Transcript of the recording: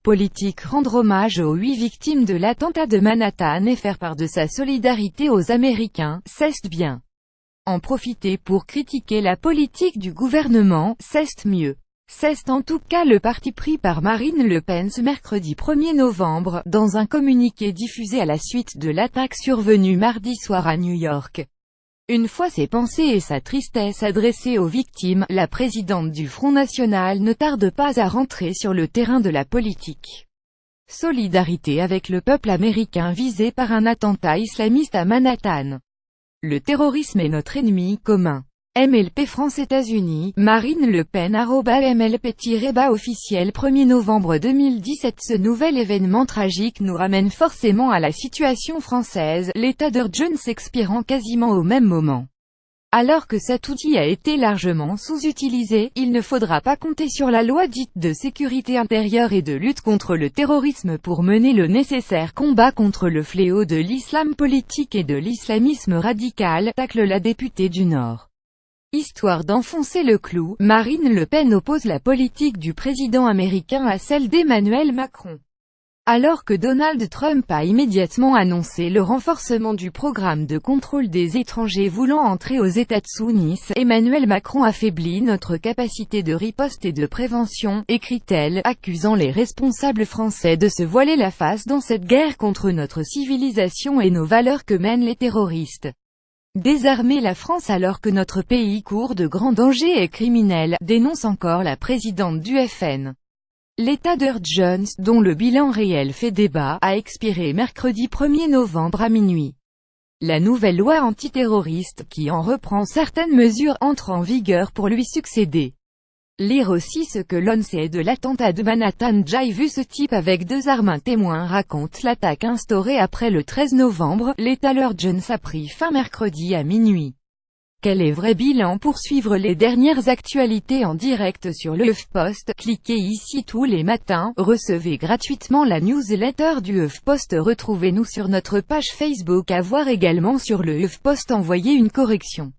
politique rendre hommage aux 8 victimes de l'attentat de Manhattan et faire part de sa solidarité aux Américains, c'est bien. En profiter pour critiquer la politique du gouvernement, c'est mieux. C'est en tout cas le parti pris par Marine Le Pen ce mercredi 1er novembre, dans un communiqué diffusé à la suite de l'attaque survenue mardi soir à New York. Une fois ses pensées et sa tristesse adressées aux victimes, la présidente du Front National ne tarde pas à rentrer sur le terrain de la politique. Solidarité avec le peuple américain visé par un attentat islamiste à Manhattan. Le terrorisme est notre ennemi commun. MLP France-États-Unis, Marine Le Pen @MLP- officiel 1er novembre 2017. Ce nouvel événement tragique nous ramène forcément à la situation française, l'état d'urgence expirant quasiment au même moment. Alors que cet outil a été largement sous-utilisé, il ne faudra pas compter sur la loi dite de sécurité intérieure et de lutte contre le terrorisme pour mener le nécessaire combat contre le fléau de l'islam politique et de l'islamisme radical, tacle la députée du Nord. Histoire d'enfoncer le clou, Marine Le Pen oppose la politique du président américain à celle d'Emmanuel Macron. Alors que Donald Trump a immédiatement annoncé le renforcement du programme de contrôle des étrangers voulant entrer aux États-Unis, Emmanuel Macron affaiblit notre capacité de riposte et de prévention, écrit-elle, accusant les responsables français de se voiler la face dans cette guerre contre notre civilisation et nos valeurs que mènent les terroristes. Désarmer la France alors que notre pays court de grands dangers et criminels, dénonce encore la présidente du FN. L'état d'urgence, dont le bilan réel fait débat, a expiré mercredi 1er novembre à minuit. La nouvelle loi antiterroriste, qui en reprend certaines mesures, entre en vigueur pour lui succéder. Lire aussi ce que l'on sait de l'attentat de Manhattan. J'ai vu ce type avec 2 armes. Un témoin raconte l'attaque instaurée après le 13 novembre. L'état d'urgence a pris fin mercredi à minuit. Quel est vrai bilan? Pour suivre les dernières actualités en direct sur le HuffPost, cliquez ici tous les matins. Recevez gratuitement la newsletter du HuffPost. Retrouvez-nous sur notre page Facebook. À voir également sur le HuffPost. Envoyez une correction.